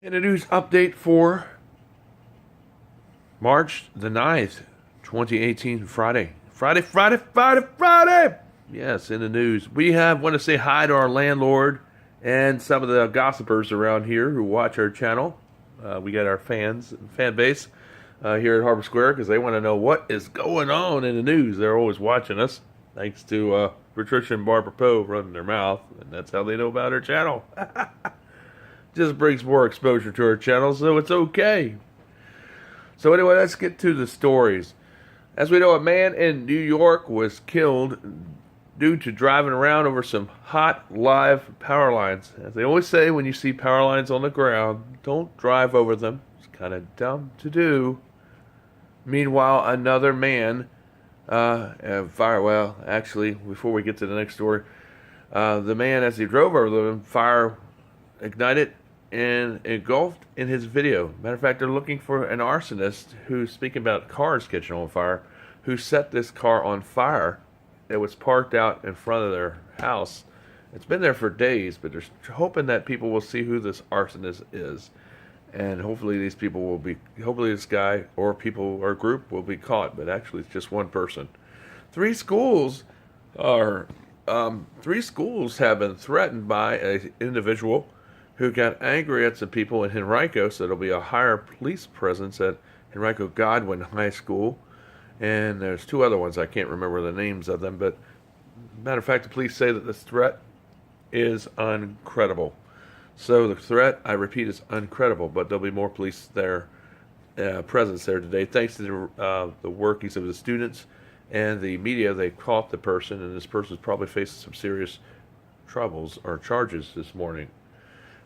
And a news update for March the 9th, 2018, Friday. Friday! Yes, in the news. We want to say hi to our landlord and some of the gossipers around here who watch our channel. We got our fan base here at Harbor Square because they want to know what is going on in the news. They're always watching us, thanks to Patricia and Barbara Poe running their mouth, and that's how they know about our channel. Just brings more exposure to our channel, so it's okay. So anyway, let's get to the stories. As we know, a man in New York was killed due to driving around over some hot live power lines. As they always say, when you see power lines on the ground, don't drive over them. It's kind of dumb to do. Meanwhile, another man, actually, before we get to the next story, the man, as he drove over them, fire ignited and engulfed in his video. Matter of fact, they're looking for an arsonist who's speaking about cars catching on fire, who set this car on fire that was parked out in front of their house. It's been there for days, but they're hoping that people will see who this arsonist is. And hopefully this guy or people or group will be caught, but actually it's just one person. Three schools have been threatened by an individual who got angry at some people in Henrico, so there'll be a higher police presence at Henrico Godwin High School. And there's two other ones, I can't remember the names of them, but matter of fact, the police say that this threat is incredible. So the threat, I repeat, is incredible, but there'll be more police there, presence there today, thanks to the workings of the students and the media. They caught the person, and this person's probably facing some serious troubles or charges this morning,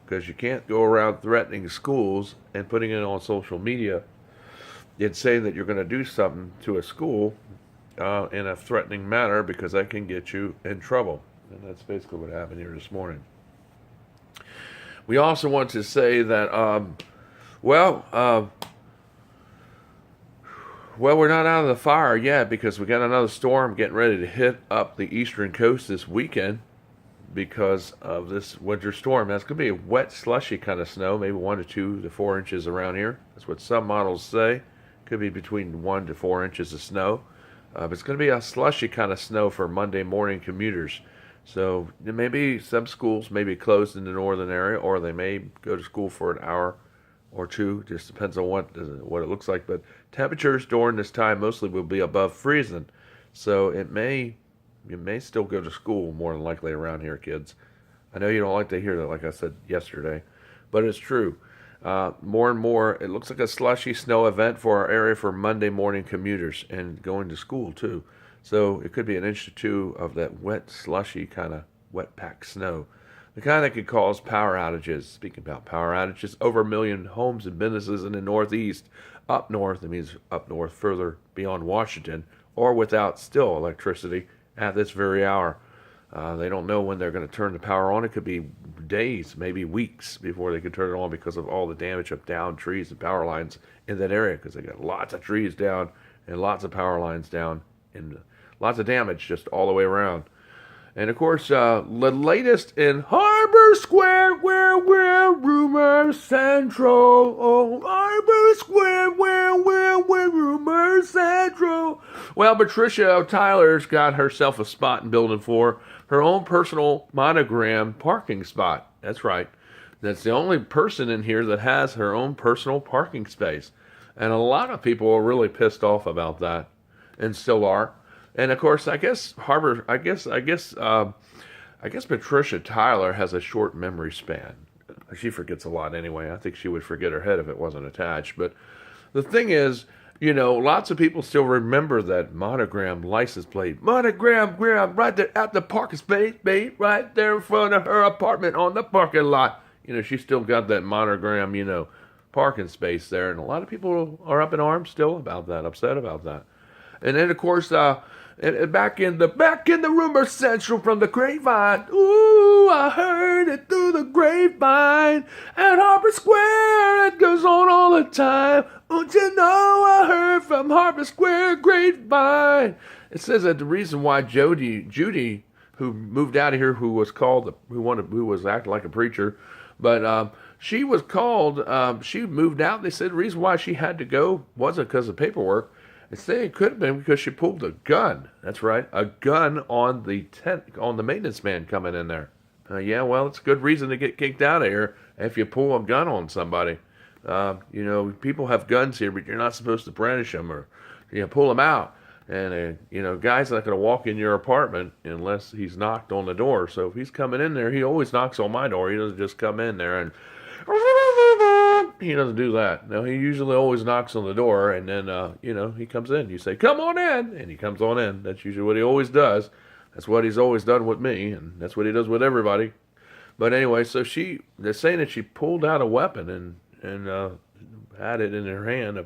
because you can't go around threatening schools and putting it on social media and saying that you're going to do something to a school in a threatening manner, because that can get you in trouble. And that's basically what happened here this morning. We also want to say that, we're not out of the fire yet, because we got another storm getting ready to hit up the eastern coast this weekend because of this winter storm. That's going to be a wet, slushy kind of snow, maybe 1 to 2 to 4 inches around here. That's what some models say. Could be between 1 to 4 inches of snow. But it's going to be a slushy kind of snow for Monday morning commuters. So maybe some schools may be closed in the northern area, or they may go to school for an hour or two. Just depends on what it looks like. But temperatures during this time mostly will be above freezing. So you may still go to school more than likely around here, kids. I know you don't like to hear that, like I said yesterday, but it's true. More and more, it looks like a slushy snow event for our area for Monday morning commuters and going to school too. So it could be 1 inch to 2 of that wet, slushy kind of wet packed snow. The kind that could cause power outages. Speaking about power outages, over 1 million homes and businesses in the Northeast. Up north, it means up north further beyond Washington, or without still electricity at this very hour. They don't know when they're going to turn the power on. It could be days, maybe weeks before they can turn it on, because of all the damage of downed trees and power lines in that area, because they got lots of trees down and lots of power lines down and lots of damage just all the way around. And of course, the latest in Harbor Square, where we're Rumor Central. Oh, Harbor Square, where we're Rumor Central. Well, Patricia Tyler's got herself a spot in Building 4, her own personal monogram parking spot. That's right. That's the only person in here that has her own personal parking space. And a lot of people are really pissed off about that, and still are. And of course, I guess Patricia Tyler has a short memory span. She forgets a lot anyway. I think she would forget her head if it wasn't attached. But the thing is, lots of people still remember that monogram license plate. Monogram right there at the parking space, babe, right there in front of her apartment on the parking lot. She still got that monogram, parking space there. And a lot of people are up in arms still about that, upset about that. And then, of course, and back in the Rumor Central from the grapevine. Ooh, I heard it through the grapevine at Harbor Square. It goes on all the time. Don't you know I heard from Harbor Square grapevine? It says that the reason why Judy, who moved out of here, who was acting like a preacher, but She was called. She moved out. They said the reason why she had to go wasn't because of paperwork. They say it could have been because she pulled a gun. That's right, a gun on the maintenance man coming in there. Yeah, well, it's a good reason to get kicked out of here if you pull a gun on somebody. People have guns here, but you're not supposed to brandish them or pull them out. And guy's not going to walk in your apartment unless he's knocked on the door. So if he's coming in there, he always knocks on my door. He doesn't just come in there and he doesn't do that. No, he usually always knocks on the door, and then he comes in. You say, "Come on in," and he comes on in. That's usually what he always does. That's what he's always done with me, and that's what he does with everybody. But anyway, so they're saying that she pulled out a weapon and had it in her hand, a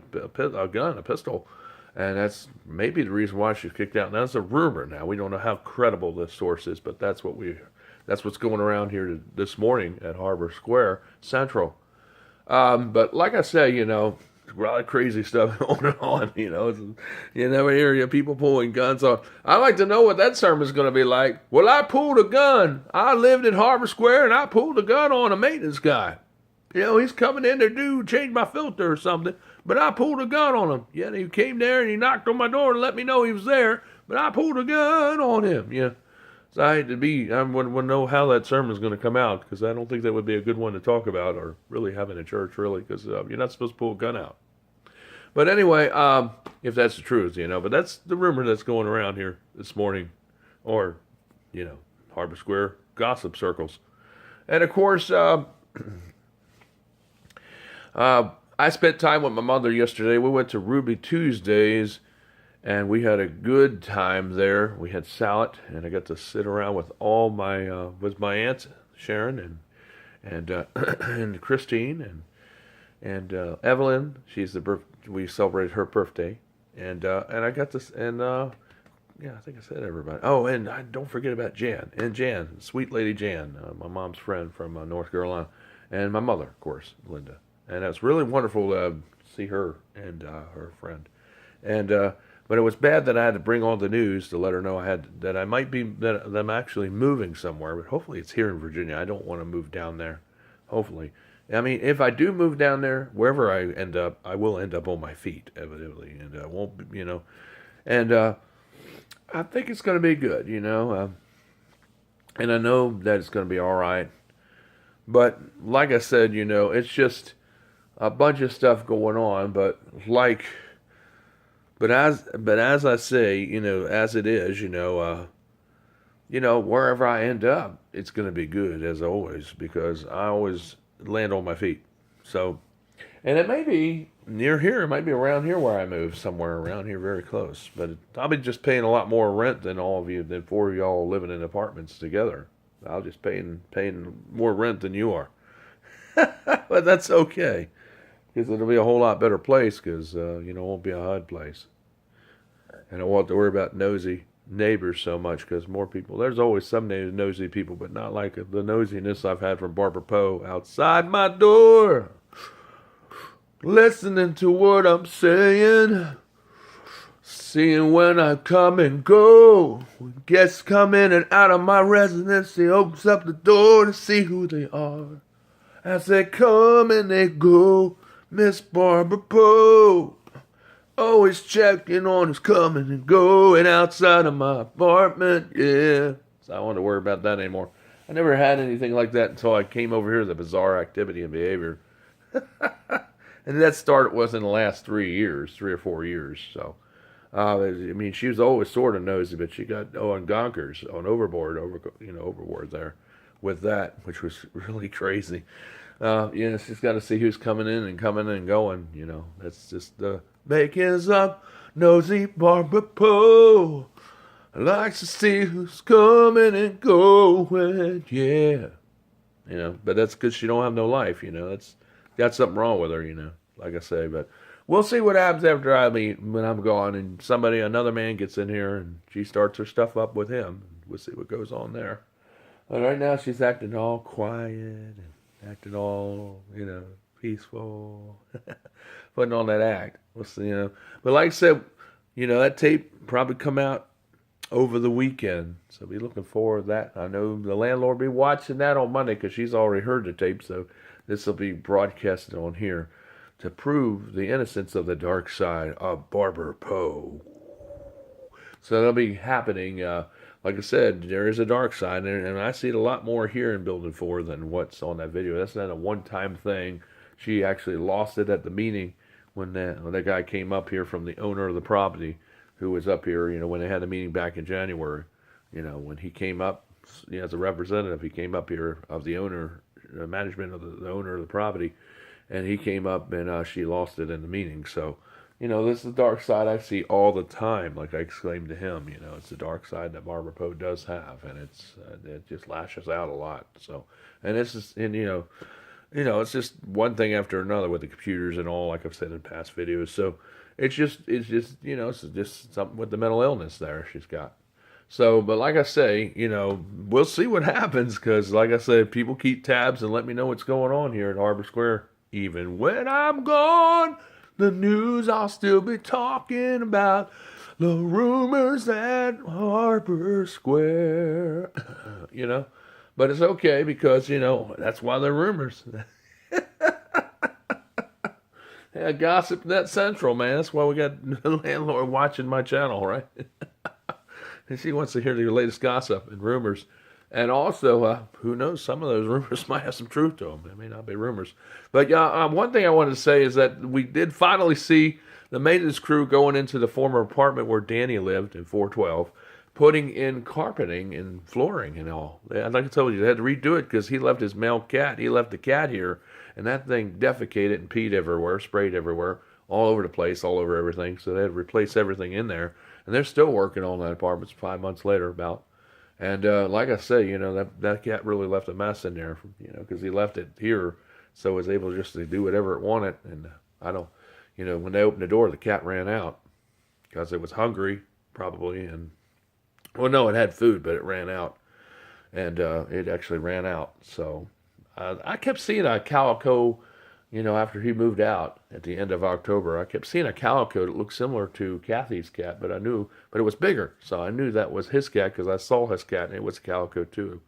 gun, a pistol. And that's maybe the reason why she's kicked out. Now, that's a rumor. Now, we don't know how credible this source is, but that's what's going around here this morning at Harbor Square Central. But like I say, a lot of crazy stuff going on. You never hear people pulling guns on. I'd like to know what that sermon's going to be like. Well, I pulled a gun. I lived in Harbor Square, and I pulled a gun on a maintenance guy. He's coming in there to change my filter or something. But I pulled a gun on him. Yeah, he came there and he knocked on my door to let me know he was there. But I pulled a gun on him. Yeah. So I wouldn't know how that sermon's going to come out, because I don't think that would be a good one to talk about or really have in a church, really, because you're not supposed to pull a gun out. But anyway, if that's the truth, but that's the rumor that's going around here this morning, or, Harbor Square gossip circles. And of course, I spent time with my mother yesterday. We went to Ruby Tuesdays, and we had a good time there. We had salad, and I got to sit around with all with my aunts, Sharon and and Christine and Evelyn. We celebrated her birthday, and I got this, and I think I said everybody. Oh, and don't forget about Jan, sweet lady Jan, my mom's friend from North Carolina, and my mother, of course, Linda. And it was really wonderful to see her and her friend. And but it was bad that I had to bring all the news to let her know that I'm actually moving somewhere. But hopefully it's here in Virginia. I don't want to move down there. Hopefully, I mean, if I do move down there, wherever I end up, I will end up on my feet, evidently, and I won't, And I think it's going to be good, and I know that it's going to be all right. But like I said, it's just a bunch of stuff going on, but as I say, as it is, wherever I end up, it's going to be good as always, because I always land on my feet. So, and it may be near here, it might be around here where I move, somewhere around here, very close. But I'll be just paying a lot more rent than four of y'all living in apartments together. I'll just paying more rent than you are. But that's okay, because it'll be a whole lot better place, because it won't be a HUD place, and I won't have to worry about nosy neighbors so much, because more people, there's always some nosy people, but not like the nosiness I've had from Barbara Poe outside my door, listening to what I'm saying, seeing when I come and go, when guests come in and out of my residence, he opens up the door to see who they are. As they come and they go, Miss Barbara Poe, always checking on who's coming and going outside of my apartment, yeah. So I don't want to worry about that anymore. I never had anything like that until I came over here to the bizarre activity and behavior. And that started within the last 3 or 4 years. So, she was always sort of nosy, but she got on Gonkers, on overboard there with that, which was really crazy. She's got to see who's coming in and going. That's just the makings of nosy Barbara Poe. I like to see who's coming and going, yeah. But that's because she don't have no life. That's got something wrong with her. Like I say, but we'll see what happens after when I'm gone, and another man gets in here and she starts her stuff up with him. We'll see what goes on there. But right now she's acting all quiet and acting all, peaceful, putting on that act. We'll see, But like I said, that tape probably come out over the weekend, so be looking forward to that. I know the landlord will be watching that on Monday, because she's already heard the tape, so This will be broadcasted on here to prove the innocence of the dark side of Barber Poe. So that'll be happening. Like I said, there is a dark side, and I see it a lot more here in Building 4 than what's on that video. That's not a one-time thing. She actually lost it at the meeting when that guy came up here from the owner of the property, who was up here, when they had a meeting back in January. When he came up, as a representative, he came up here of the owner, management of the owner of the property, and he came up and she lost it in the meeting. So, this is the dark side I see all the time. Like I exclaimed to him, it's the dark side that Barbara Poe does have, and it just lashes out a lot. So, and this is, it's just one thing after another with the computers and all, like I've said in past videos. So, it's just it's just something with the mental illness there she's got. So, but like I say, we'll see what happens, because like I said, people keep tabs and let me know what's going on here at Harbor Square. Even when I'm gone, the news I'll still be talking about the rumors at Harbor Square. But it's okay, because, that's why they're rumors. Yeah, Gossip Net Central, man. That's why we got the landlord watching my channel, right? And she wants to hear your latest gossip and rumors. And also, who knows, some of those rumors might have some truth to them. They may not be rumors. But one thing I wanted to say is that we did finally see the maintenance crew going into the former apartment where Danny lived in 412, putting in carpeting and flooring and all. Like I told you, they had to redo it because he left his male cat. He left the cat here, and that thing defecated and peed everywhere, sprayed everywhere, all over the place, all over everything. So they had to replace everything in there. And they're still working on that apartment 5 months later about. And like I say, that cat really left a mess in there, because he left it here, so it was able just to do whatever it wanted. And when they opened the door, the cat ran out because it was hungry, probably. And, well, no, it had food, but it ran out. And it actually ran out. So I kept seeing a calico, after he moved out at the end of October. I kept seeing a calico that looked similar to Kathy's cat, but it was bigger. So I knew that was his cat because I saw his cat and it was a calico too.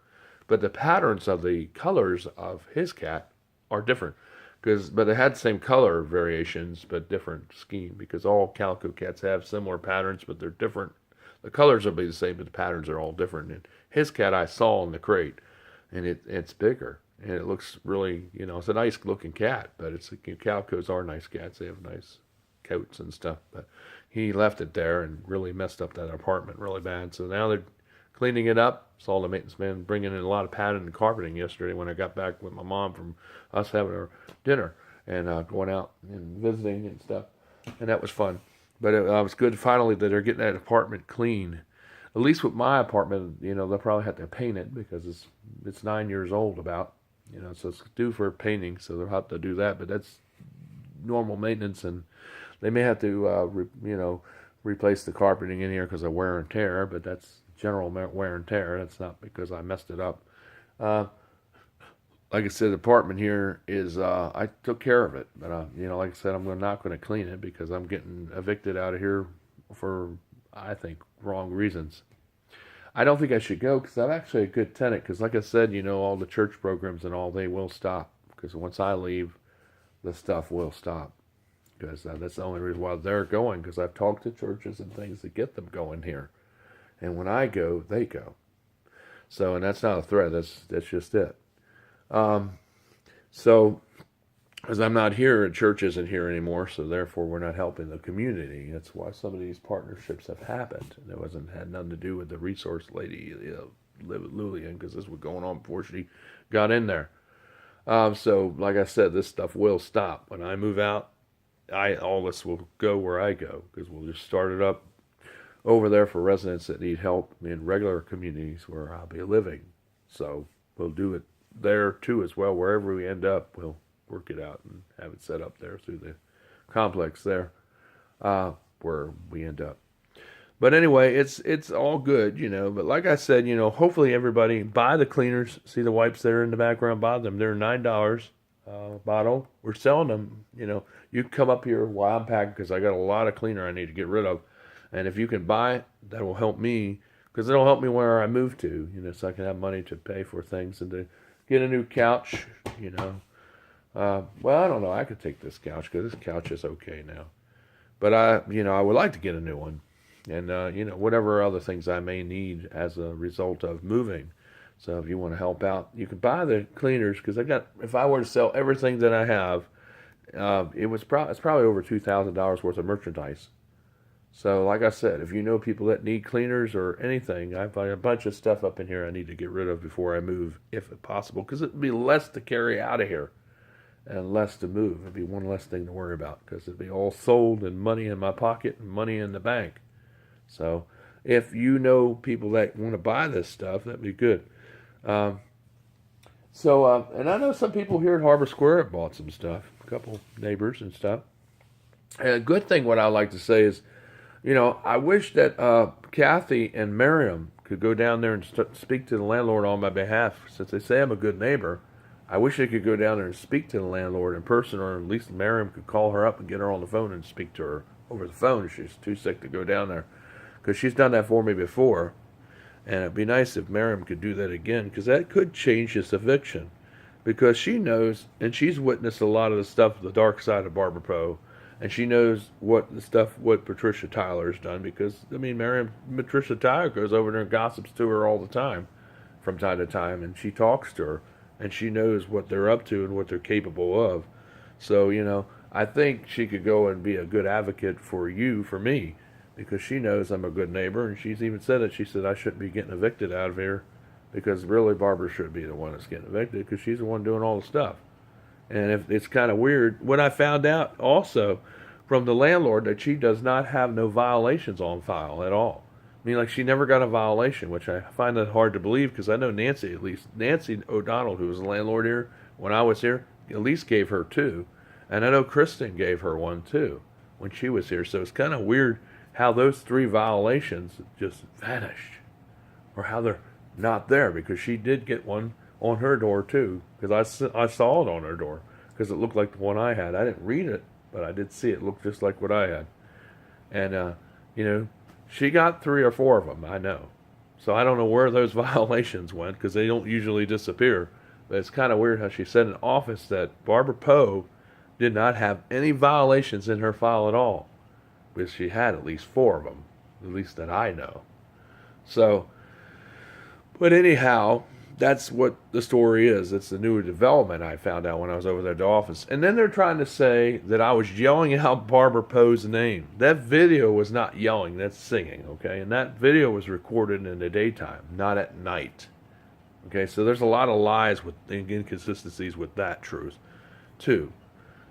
But the patterns of the colors of his cat are different, but it had the same color variations, but different scheme, because all calico cats have similar patterns, but they're different. The colors will be the same, but the patterns are all different. And his cat I saw in the crate, and it's bigger. And it looks really, it's a nice looking cat, but calicos are nice cats. They have nice coats and stuff. But he left it there and really messed up that apartment really bad. So now they're cleaning it up. Saw the maintenance man bringing in a lot of padding and carpeting yesterday when I got back with my mom from us having our dinner and going out and visiting and stuff. And that was fun. But it was good finally that they're getting that apartment clean. At least with my apartment, they'll probably have to paint it because it's 9 years old about. So it's due for painting, so they'll have to do that. But that's normal maintenance, and they may have to, replace the carpeting in here because of wear and tear. But that's general wear and tear. That's not because I messed it up. Like I said, the apartment here is I took care of it, but like I said, I'm not going to clean it because I'm getting evicted out of here for, I think, wrong reasons. I don't think I should go because I'm actually a good tenant. Because like I said, all the church programs and all, they will stop. Because once I leave, the stuff will stop. Because that's the only reason why they're going. Because I've talked to churches and things to get them going here. And when I go, they go. So, and that's not a threat. That's just it. So, because I'm not here, and church isn't here anymore, so therefore we're not helping the community. That's why some of these partnerships have happened. And it had nothing to do with the resource lady, Lillian, because this was going on before she got in there. So, like I said, this stuff will stop. When I move out, all this will go where I go, because we'll just start it up over there for residents that need help in regular communities where I'll be living. So we'll do it there too as well. Wherever we end up, we'll work it out and have it set up there through the complex there where we end up. But anyway, it's all good, But like I said, hopefully everybody buy the cleaners. See the wipes there in the background? Buy them. They're $9 bottle. We're selling them. You can come up here while I'm packing because I got a lot of cleaner I need to get rid of. And if you can buy it, that will help me because it'll help me where I move to, so I can have money to pay for things and to get a new couch, Well, I don't know. I could take this couch because this couch is okay now. But I would like to get a new one, and whatever other things I may need as a result of moving. So if you want to help out, you can buy the cleaners because if I were to sell everything that I have, it's probably over $2,000 worth of merchandise. So like I said, if you know people that need cleaners or anything, I've got a bunch of stuff up in here I need to get rid of before I move, if possible, because it'd be less to carry out of here and less to move. It'd be one less thing to worry about because it'd be all sold and money in my pocket and money in the bank. So if you know people that want to buy this stuff, that'd be good. And I know some people here at Harbor Square have bought some stuff, a couple neighbors and stuff. And a good thing, what I like to say is, I wish that Kathy and Miriam could go down there and speak to the landlord on my behalf. Since they say I'm a good neighbor, I wish they could go down there and speak to the landlord in person, or at least Miriam could call her up and get her on the phone and speak to her over the phone if she's too sick to go down there. Because she's done that for me before. And it'd be nice if Miriam could do that again, because that could change this eviction. Because she knows, and she's witnessed a lot of the stuff, the dark side of Barbara Poe, and she knows what Patricia Tyler's done, because, Patricia Tyler goes over there and gossips to her all the time, from time to time, and she talks to her, and she knows what they're up to and what they're capable of. So, I think she could go and be a good advocate for me, because she knows I'm a good neighbor, and she's even said it. She said I shouldn't be getting evicted out of here, because really Barbara should be the one that's getting evicted, because she's the one doing all the stuff. And if it's kind of weird, what I found out also from the landlord, that she does not have no violations on file at all. Like she never got a violation, which I find that hard to believe, because I know Nancy O'Donnell, who was the landlord here when I was here, at least gave her 2. And I know Kristen gave her 1 too when she was here. So it's kind of weird how those 3 violations just vanished, or how they're not there, because she did get one on her door too, because I saw it on her door, because it looked like the one I had. I didn't read it, but I did see it looked just like what I had. And she got 3 or 4 of them, I know. So I don't know where those violations went, because they don't usually disappear. But it's kind of weird how she said in office that Barbara Poe did not have any violations in her file at all, because she had at least 4 of them, at least that I know. So, but anyhow, that's what the story is. It's the new development I found out when I was over there at the office. And then they're trying to say that I was yelling out Barbara Poe's name. That video was not yelling, that's singing, okay? And that video was recorded in the daytime, not at night. Okay, so there's a lot of lies with inconsistencies with that truth, too.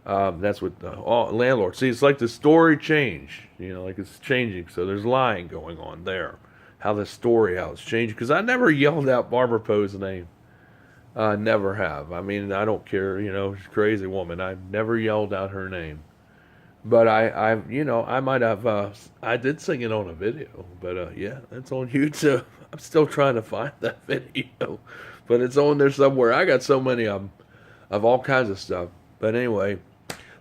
That's what the landlord. See, it's like the story changed, like it's changing. So there's lying going on there. How it's changed. Because I never yelled out Barbara Poe's name. I never have. I don't care, she's a crazy woman. I never yelled out her name. But I might have, I did sing it on a video. But yeah, it's on YouTube. I'm still trying to find that video. But it's on there somewhere. I got so many of all kinds of stuff. But anyway,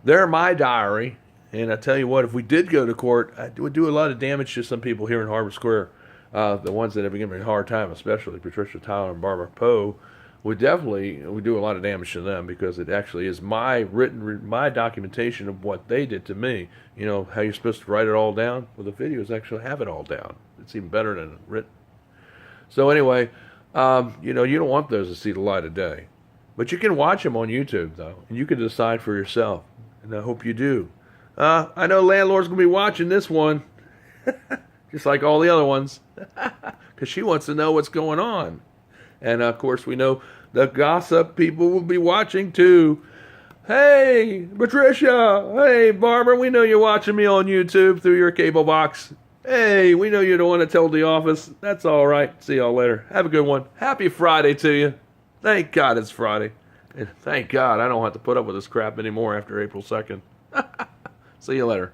they're my diary. And I tell you what, if we did go to court, it would do a lot of damage to some people here in Harbor Square. The ones that have been giving me a hard time, especially Patricia Tyler and Barbara Poe, would do a lot of damage to them, because it actually is my documentation of what they did to me. How you're supposed to write it all down? Well, the videos actually have it all down. It's even better than written. So anyway, you don't want those to see the light of day. But you can watch them on YouTube, though, and you can decide for yourself. And I hope you do. I know landlord's going to be watching this one, just like all the other ones, because she wants to know what's going on. And, of course, we know the gossip people will be watching, too. Hey, Patricia. Hey, Barbara, we know you're watching me on YouTube through your cable box. Hey, we know you don't want to tell the office. That's all right. See y'all later. Have a good one. Happy Friday to you. Thank God it's Friday. And thank God I don't have to put up with this crap anymore after April 2nd. See you later.